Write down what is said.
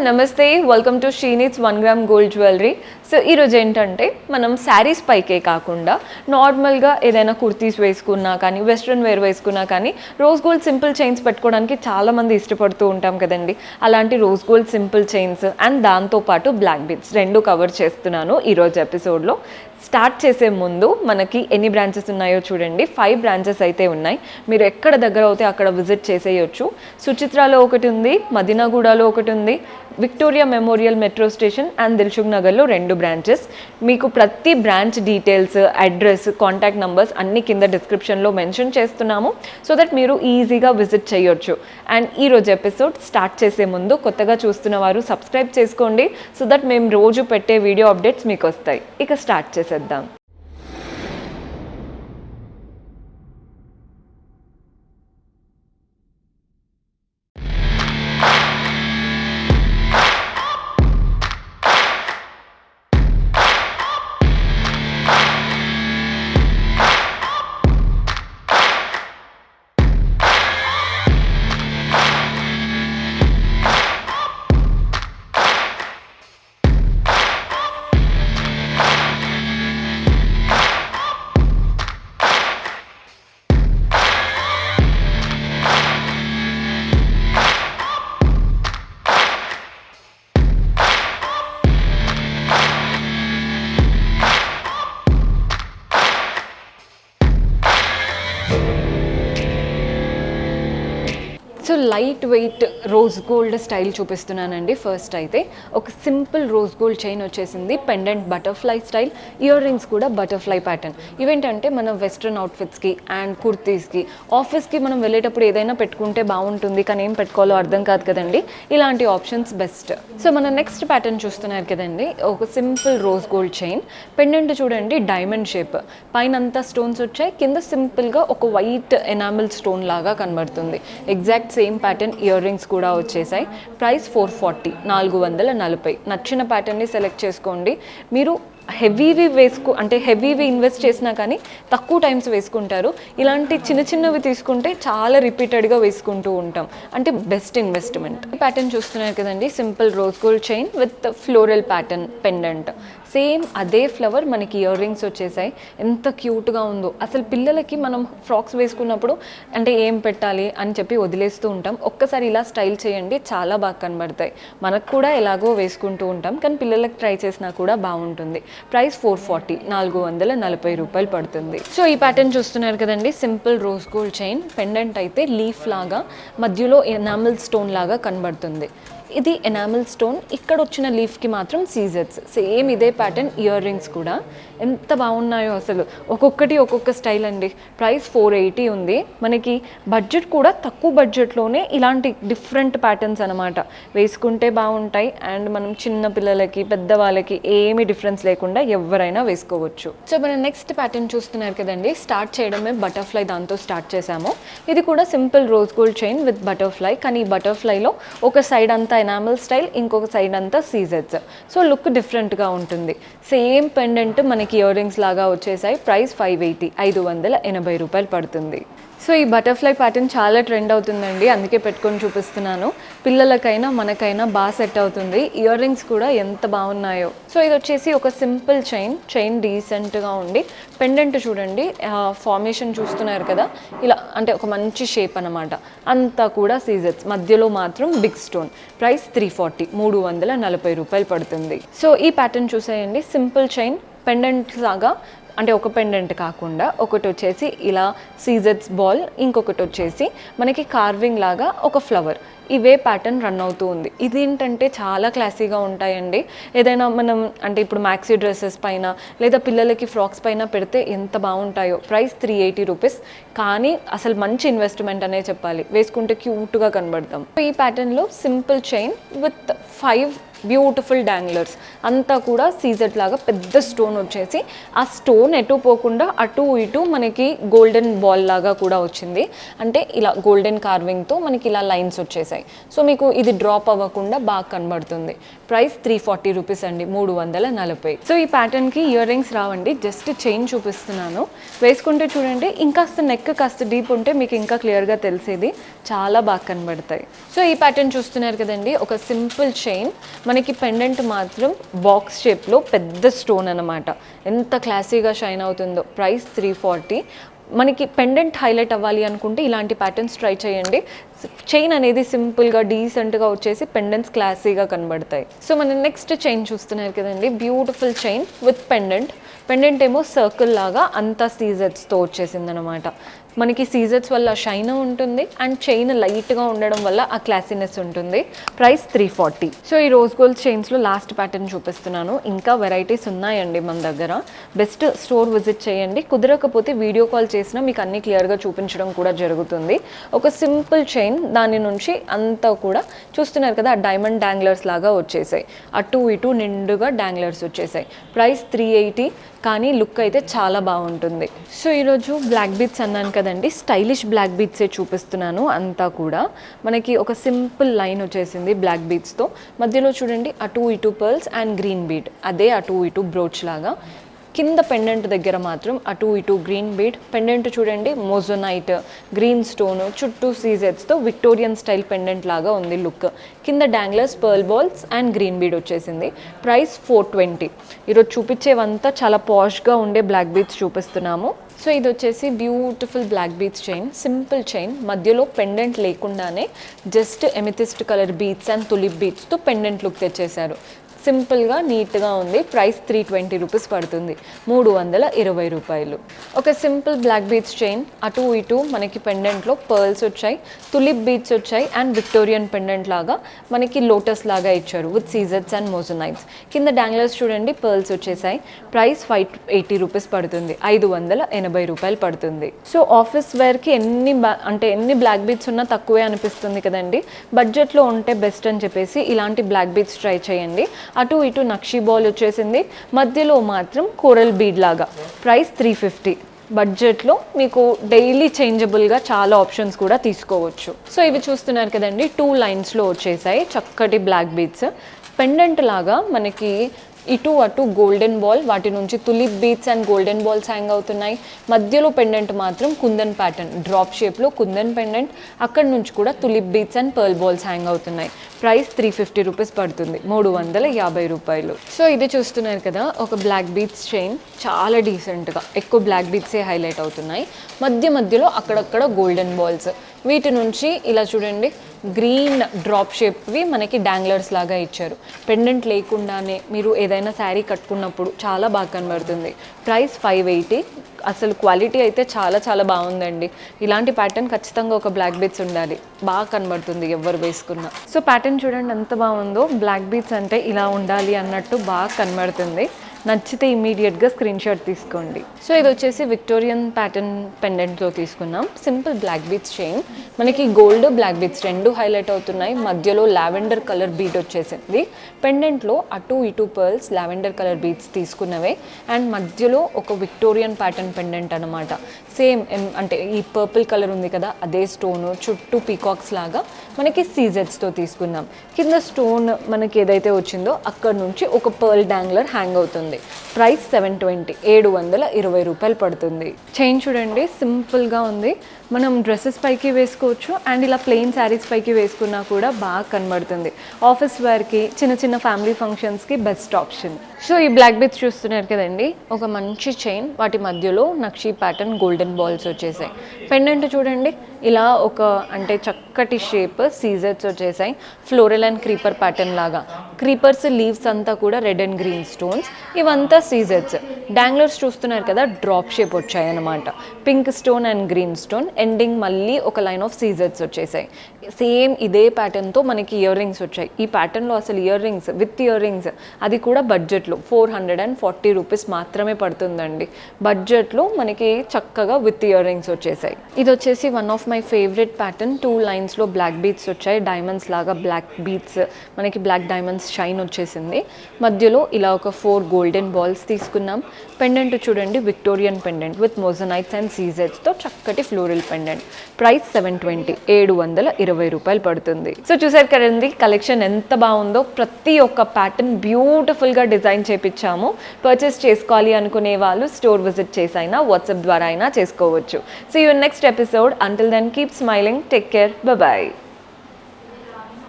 నమస్తే, welcome to Sreenith's 1 gram gold jewellery. So ఈరోజు ఏంటంటే మనం శారీస్ పైకే కాకుండా నార్మల్గా ఏదైనా కుర్తీస్ వేసుకున్నా కానీ, వెస్ట్రన్ వేర్ వేసుకున్నా కానీ రోజ్ గోల్డ్ సింపుల్ చైన్స్ పెట్టుకోవడానికి చాలామంది ఇష్టపడుతూ ఉంటాం కదండి. అలాంటి rose gold simple chains and దాంతోపాటు బ్లాక్ బీడ్స్ రెండు కవర్ చేస్తున్నాను ఈరోజు ఎపిసోడ్లో. స్టార్ట్ చేసే ముందు మనకి ఎన్ని బ్రాంచెస్ ఉన్నాయో చూడండి. 5 బ్రాంచెస్ అయితే ఉన్నాయి. మీరు ఎక్కడ దగ్గర అవుతే అక్కడ విజిట్ చేసేయచ్చు. సుచిత్రాలో ఒకటి ఉంది, మదీనాగూడలో ఒకటి ఉంది, Victoria memorial metro station and Dilsukh నగర్లో 2 బ్రాంచెస్. మీకు ప్రతి branch details, address, contact numbers అన్ని కింద డిస్క్రిప్షన్లో మెన్షన్ చేస్తున్నాము, సో దట్ మీరు ఈజీగా విజిట్ చేయొచ్చు. అండ్ ఈరోజు ఎపిసోడ్ స్టార్ట్ చేసే ముందు కొత్తగా చూస్తున్న వారు సబ్స్క్రైబ్ చేసుకోండి, సో దట్ మేము రోజు పెట్టే వీడియో అప్డేట్స్ మీకు వస్తాయి. ఇక స్టార్ట్ చేసేద్దాం. So light weight rose gold style చూపిస్తున్నానండి. ఫస్ట్ అయితే ఒక సింపుల్ రోజ్ గోల్డ్ చైన్ వచ్చేసింది, pendant butterfly style, ear rings కూడా బటర్ఫ్లై ప్యాటర్న్. ఇవేంటంటే మన వెస్ట్రన్ అవుట్ఫిట్స్కి అండ్ కుర్తీస్కి, ఆఫీస్కి మనం వెళ్ళేటప్పుడు ఏదైనా పెట్టుకుంటే బాగుంటుంది కానీ ఏం పెట్టుకోవాలో అర్థం కాదు కదండి. ఇలాంటి ఆప్షన్స్ బెస్ట్. సో మన నెక్స్ట్ ప్యాటర్న్ చూస్తున్నారు కదండి, ఒక simple rose gold chain, pendant చూడండి డైమండ్ షేప్, పైన అంతా స్టోన్స్ వచ్చాయి, కింద సింపుల్గా ఒక వైట్ ఎనామిల్ స్టోన్ లాగా కనబడుతుంది. Exact same pattern ear rings కూడా వచ్చేసాయి. ప్రైస్ 440, 440. నచ్చిన ప్యాటర్న్ని సెలెక్ట్ చేసుకోండి. మీరు హెవీవి అంటే హెవీవి ఇన్వెస్ట్ చేసినా కానీ తక్కువ టైమ్స్ వేసుకుంటారు. ఇలాంటి చిన్న చిన్నవి తీసుకుంటే చాలా రిపీటెడ్గా వేసుకుంటూ ఉంటాం, అంటే బెస్ట్ ఇన్వెస్ట్మెంట్. ఈ ప్యాటర్న్ చూస్తున్నారు కదండి, simple rose gold chain with floral pattern pendant. Same అదే ఫ్లవర్ మనకి ఇయర్ రింగ్స్ వచ్చేసాయి. ఎంత క్యూట్గా ఉందో. అసలు పిల్లలకి మనం ఫ్రాక్స్ వేసుకున్నప్పుడు అంటే ఏం పెట్టాలి అని చెప్పి వదిలేస్తూ ఉంటాం. ఒక్కసారి ఇలా స్టైల్ చేయండి, చాలా బాగా కనబడతాయి. మనకు కూడా ఎలాగో వేసుకుంటూ ఉంటాం, కానీ పిల్లలకి ట్రై చేసినా కూడా బాగుంటుంది. ప్రైస్ 440, 440 రూపాయలు పడుతుంది. సో ఈ ప్యాటర్న్ చూస్తున్నారు కదండి, simple rose gold chain, pendant అయితే లీఫ్ లాగా, మధ్యలో ఎనామిల్ స్టోన్ లాగా కనబడుతుంది. ఇది ఎనామిల్ స్టోన్, ఇక్కడ వచ్చిన లీఫ్కి మాత్రం సీజెట్స్. సేమ్ ఇదే ప్యాటర్న్ ఇయర్ రింగ్స్ కూడా ఎంత బాగున్నాయో అసలు. ఒక్కొక్కటి ఒక్కొక్క స్టైల్ అండి. ప్రైస్ 480 ఉంది. మనకి బడ్జెట్ కూడా తక్కువ బడ్జెట్లోనే ఇలాంటి డిఫరెంట్ ప్యాటర్న్స్ అనమాట. వేసుకుంటే బాగుంటాయి అండ్ మనం చిన్న పిల్లలకి, పెద్దవాళ్ళకి ఏమీ డిఫరెన్స్ లేకుండా ఎవరైనా వేసుకోవచ్చు. సో మనం నెక్స్ట్ ప్యాటర్న్ చూస్తున్నారు కదండి, స్టార్ట్ చేయడమే బటర్ఫ్లై, దాంతో స్టార్ట్ చేసాము. ఇది కూడా simple rose gold chain with butterfly, కానీ ఈ బటర్ఫ్లైలో ఒక సైడ్ అంతా ఎనామిల్ స్టైల్, ఇంకొక సైడ్ అంతా సీజెట్స్. సో లుక్ డిఫరెంట్గా ఉంటుంది. సేమ్ పెండెంట్ మనకి ఇయర్ రింగ్స్ లాగా వచ్చేసాయి. ప్రైస్ 580, 580 రూపాయలు పడుతుంది. సో ఈ బటర్ఫ్లై ప్యాటర్న్ చాలా ట్రెండ్ అవుతుందండి, అందుకే పెట్టుకొని చూపిస్తున్నాను. పిల్లలకైనా మనకైనా బాగా సెట్ అవుతుంది. ఇయర్ రింగ్స్ కూడా ఎంత బాగున్నాయో. సో ఇది వచ్చేసి ఒక సింపుల్ చైన్ డీసెంట్గా ఉండి, పెండెంట్ చూడండి, ఫార్మేషన్ చూస్తున్నారు కదా, ఇలా అంటే ఒక మంచి షేప్ అనమాట. అంతా కూడా సీజెట్స్, మధ్యలో మాత్రం బిగ్ స్టోన్. ప్రైస్ 340, 340 రూపాయలు పడుతుంది. సో ఈ ప్యాటర్న్ చూసేయండి, సింపుల్ చైన్, పెండెంట్ లాగా, అంటే ఒక పెండెంట్ కాకుండా ఒకటి వచ్చేసి ఇలా సీజెట్స్ బాల్, ఇంకొకటి వచ్చేసి మనకి కార్వింగ్ లాగా ఒక ఫ్లవర్. ఇవే ప్యాటర్న్ రన్ అవుతూ ఉంది. ఇదేంటంటే చాలా క్లాసీగా ఉంటాయండి. ఏదైనా మనం అంటే ఇప్పుడు మ్యాక్సీ డ్రెస్సెస్ పైన లేదా పిల్లలకి ఫ్రాక్స్ పైన పెడితే ఎంత బాగుంటాయో. ప్రైస్ 380 రూపీస్, కానీ అసలు మంచి ఇన్వెస్ట్మెంట్ అనే చెప్పాలి. వేసుకుంటే క్యూట్గా కనబడతాం. ఈ ప్యాటర్న్లో simple chain with 5 beautiful danglers, అంతా కూడా సీజెట్ లాగా పెద్ద స్టోన్ వచ్చేసి, ఆ స్టోన్ ఎటు పోకుండా అటు ఇటు మనకి గోల్డెన్ బాల్ లాగా కూడా వచ్చింది. అంటే ఇలా గోల్డెన్ కార్వింగ్తో మనకి ఇలా లైన్స్ వచ్చేసాయి. వచ్చేసాయి. సో మీకు ఇది డ్రాప్ అవ్వకుండా బాగా కనబడుతుంది. ప్రైస్ 340 రూపీస్ అండి, 340. సో ఈ ప్యాటర్న్కి ఇయర్ రింగ్స్ రావండి, జస్ట్ చైన్ చూపిస్తున్నాను. వేసుకుంటే చూడండి, ఇంకాస్త నెక్ కాస్త డీప్ ఉంటే మీకు ఇంకా క్లియర్గా తెలిసేది, చాలా బాగా కనబడతాయి. సో ఈ ప్యాటర్న్ చూస్తున్నారు కదండి, ఒక సింపుల్ చైన్, మనకి పెండెంట్ మాత్రం బాక్స్ షేప్లో పెద్ద స్టోన్ అనమాట. ఎంత క్లాసీగా షైన్ అవుతుందో. ప్రైస్ 340. మనకి పెండెంట్ హైలైట్ అవ్వాలి అనుకుంటే ఇలాంటి ప్యాటర్న్స్ ట్రై చేయండి. చైన్ అనేది సింపుల్గా డీసెంట్గా వచ్చేసి పెండెంట్స్ క్లాసీగా కనబడతాయి. సో మనం నెక్స్ట్ చైన్ చూస్తున్నారు కదండి, బ్యూటిఫుల్ చైన్ విత్ పెండెంట్ ఏమో సర్కిల్ లాగా అంతా సీజర్స్తో వచ్చేసింది అనమాట. మనకి సీజర్స్ వల్ల షైన్ ఉంటుంది అండ్ చైన్ లైట్గా ఉండడం వల్ల ఆ క్లాసీనెస్ ఉంటుంది. ప్రైస్ 340. సో ఈ రోజ్ గోల్డ్ చైన్స్లో లాస్ట్ ప్యాటర్న్ చూపిస్తున్నాను. ఇంకా వెరైటీస్ ఉన్నాయండి మన దగ్గర. బెస్ట్ స్టోర్ విజిట్ చేయండి. కుదరకపోతే వీడియో కాల్ చేసినా మీకు అన్ని క్లియర్గా చూపించడం కూడా జరుగుతుంది. ఒక సింపుల్ చైన్, దాని నుంచి అంతా కూడా చూస్తున్నారు కదా, డైమండ్ డాంగ్లర్స్ లాగా వచ్చేసాయి. అటు ఇటు నిండుగా డాంగ్లర్స్ వచ్చేసాయి. ప్రైస్ 380. కానీ లుక్ అయితే చాలా బాగుంటుంది. సో ఈరోజు బ్లాక్ బీట్స్ అన్నాను కదండి, స్టైలిష్ బ్లాక్ బీట్సే చూపిస్తున్నాను. అంతా కూడా మనకి ఒక సింపుల్ లైన్ వచ్చేసింది బ్లాక్ బీట్స్తో. మధ్యలో చూడండి అటు ఇటు పర్ల్స్ అండ్ గ్రీన్ బీడ్, అదే అటు ఇటు బ్రోచ్ లాగా. కింద పెండెంట్ దగ్గర మాత్రం అటు ఇటు గ్రీన్ బీడ్. పెండెంట్ చూడండి మోజోనైట్, గ్రీన్ స్టోన్, చుట్టూ సీజెట్స్తో విక్టోరియన్ స్టైల్ పెండెంట్ లాగా ఉంది లుక్. కింద danglers, pearl balls and green bead వచ్చేసింది. ప్రైస్ 420. ఈరోజు చూపించేవంతా చాలా పాష్గా ఉండే బ్లాక్ బీడ్స్ చూపిస్తున్నాము. సో ఇది వచ్చేసి beautiful black beads chain, simple chain, మధ్యలో పెండెంట్ లేకుండానే just amethyst colour beads and tulip బీడ్స్తో పెండెంట్ లుక్ తెచ్చేశారు. సింపుల్గా నీట్గా ఉంది. ప్రైస్ 320 రూపీస్ పడుతుంది, 320 రూపాయలు. ఒక సింపుల్ బ్లాక్ బీడ్స్ చైన్, అటు ఇటు మనకి పెండెంట్లో పర్ల్స్ వచ్చాయి, తులిప్ బీడ్స్ వచ్చాయి అండ్ విక్టోరియన్ పెండెంట్ లాగా మనకి లోటస్ లాగా ఇచ్చారు విత్ సీజర్స్ అండ్ మోజోనైట్స్. కింద డాంగ్లర్స్ చూడండి పర్ల్స్ వచ్చేసాయి. ప్రైస్ 580 రూపీస్ పడుతుంది, 580 రూపాయలు పడుతుంది. సో ఆఫీస్ వేర్కి ఎన్ని బ్లాక్ బీడ్స్ ఉన్నా తక్కువే అనిపిస్తుంది కదండి. బడ్జెట్లో ఉంటే బెస్ట్ అని చెప్పేసి ఇలాంటి బ్లాక్ బీడ్స్ ట్రై చేయండి. అటు ఇటు నక్షీ బాల్ వచ్చేసింది, మధ్యలో మాత్రం కోరల్ బీడ్ లాగా. ప్రైస్ 350. బడ్జెట్లో మీకు డైలీ చేంజబుల్గా చాలా ఆప్షన్స్ కూడా తీసుకోవచ్చు. సో ఇవి చూస్తున్నారు కదండి, 2 లైన్స్లో వచ్చేసాయి చక్కటి బ్లాక్ బీడ్స్. పెండెంట్ లాగా మనకి ఇటు అటు గోల్డెన్ బాల్, వాటి నుంచి tulip beads and golden balls hang అవుతున్నాయి. మధ్యలో పెండెంట్ మాత్రం కుందన్ ప్యాటర్న్, డ్రాప్ షేప్లో కుందన్ పెండెంట్, అక్కడ నుంచి కూడా tulip beads and pearl balls hang అవుతున్నాయి. ప్రైస్ 350 రూపీస్ పడుతుంది, 350 రూపాయలు. సో ఇది చూస్తున్నారు కదా, ఒక బ్లాక్ బీడ్స్ చైన్, చాలా డీసెంట్గా ఎక్కువ బ్లాక్ బీడ్సే హైలైట్ అవుతున్నాయి. మధ్యలో అక్కడక్కడ గోల్డెన్ బాల్స్, వీటి నుంచి ఇలా చూడండి గ్రీన్ డ్రాప్ షేప్వి మనకి డాంగ్లర్స్ లాగా ఇచ్చారు. పెండెంట్ లేకుండానే మీరు ఏదైనా శారీ కట్టుకున్నప్పుడు చాలా బాగా కనబడుతుంది. ప్రైస్ 580. అసలు క్వాలిటీ అయితే చాలా చాలా బాగుందండి. ఇలాంటి ప్యాటర్న్ ఖచ్చితంగా ఒక బ్లాక్ బీడ్స్ ఉండాలి, బాగా కనబడుతుంది ఎవరు వేసుకున్నా. సో ప్యాటర్న్ చూడండి ఎంత బాగుందో, బ్లాక్ బీడ్స్ అంటే ఇలా ఉండాలి అన్నట్టు బాగా కనబడుతుంది. నచ్చితే ఇమీడియట్గా స్క్రీన్ షాట్ తీసుకోండి. సో ఇది వచ్చేసి విక్టోరియన్ ప్యాటర్న్ పెండెంట్తో తీసుకున్నాం. సింపుల్ బ్లాక్ బీడ్స్ చైన్, మనకి గోల్డ్ బ్లాక్ బీడ్స్ రెండు హైలైట్ అవుతున్నాయి. మధ్యలో లావెండర్ కలర్ బీడ్ వచ్చేసింది. పెండెంట్లో అటు ఇటు పర్ల్స్ లావెండర్ కలర్ బీడ్స్ తీసుకున్నవే అండ్ మధ్యలో ఒక విక్టోరియన్ ప్యాటర్న్ పెండెంట్ అనమాట. సేమ్ అంటే ఈ పర్పుల్ కలర్ ఉంది కదా, అదే స్టోను, చుట్టూ పీకాక్స్ లాగా మనకి సీజెట్స్తో తీసుకున్నాం. కింద స్టోన్ మనకి ఏదైతే వచ్చిందో అక్కడ నుంచి ఒక పర్ల్ డాంగ్లర్ హ్యాంగ్ అవుతుంది. ప్రైస్ 720, 720 రూపాయలు పడుతుంది. చైన్ చూడండి సింపుల్గా ఉంది, మనం డ్రెస్సెస్ పైకి వేసుకోవచ్చు అండ్ ఇలా ప్లెయిన్ శారీస్ పైకి వేసుకున్నా కూడా బాగా కనబడుతుంది. ఆఫీస్ వేర్కి, చిన్న చిన్న ఫ్యామిలీ ఫంక్షన్స్కి బెస్ట్ ఆప్షన్. సో ఈ బ్లాక్ బీడ్స్ చూస్తున్నారు కదండి, ఒక మంచి చైన్, వాటి మధ్యలో నక్షీ ప్యాటర్న్ గోల్డెన్ బాల్స్ వచ్చేసాయి. పెండెంట్ చూడండి ఇలా ఒక అంటే చక్కటి షేప్, సీజర్స్ వచ్చేసాయి, ఫ్లోరల్ అండ్ క్రీపర్ ప్యాటర్న్ లాగా. క్రీపర్స్ లీవ్స్ అంతా కూడా రెడ్ అండ్ గ్రీన్ స్టోన్స్, ఇవంతా సీజర్స్. డాంగ్లర్స్ చూస్తున్నారు కదా, డ్రాప్ షేప్ వచ్చాయి అన్నమాట. Pink stone and green stone, ending మళ్ళీ ఒక లైన్ ఆఫ్ సీజర్స్ వచ్చేసాయి. సేమ్ ఇదే ప్యాటర్న్తో మనకి ఇయర్ రింగ్స్ వచ్చాయి. ఈ ప్యాటర్న్లో అసలు ear rings with ear rings, అది కూడా బడ్జెట్లో 440 రూపీస్ మాత్రమే పడుతుందండి. బడ్జెట్లో మనకి చక్కగా విత్ ఇయర్ రింగ్స్ వచ్చేసాయి. ఇది వచ్చేసి one of my my favourite pattern 2 లైన్స్లో బ్లాక్ బీట్స్ వచ్చాయి, డైమండ్స్ లాగా బ్లాక్ బీట్స్, మనకి బ్లాక్ డైమండ్స్ షైన్ వచ్చేసింది. మధ్యలో ఇలా ఒక 4 గోల్డెన్ బాల్స్ తీసుకున్నాం. పెండెంట్ చూడండి, Victorian pendant with moissanites and సీజెడ్స్తో చక్కటి ఫ్లోరల్ పెండెంట్. ప్రైస్ 720, 720 రూపాయలు పడుతుంది. సో చూసారు కదండి కలెక్షన్ ఎంత బాగుందో. ప్రతి ఒక్క ప్యాటర్న్ బ్యూటిఫుల్గా డిజైన్ చేపించాము. పర్చేస్ చేసుకోవాలి అనుకునే వాళ్ళు స్టోర్ విజిట్ చేసైనా వాట్సాప్ ద్వారా అయినా చేసుకోవచ్చు. See you in next episode. Until then, keep smiling. Take care. Bye-bye.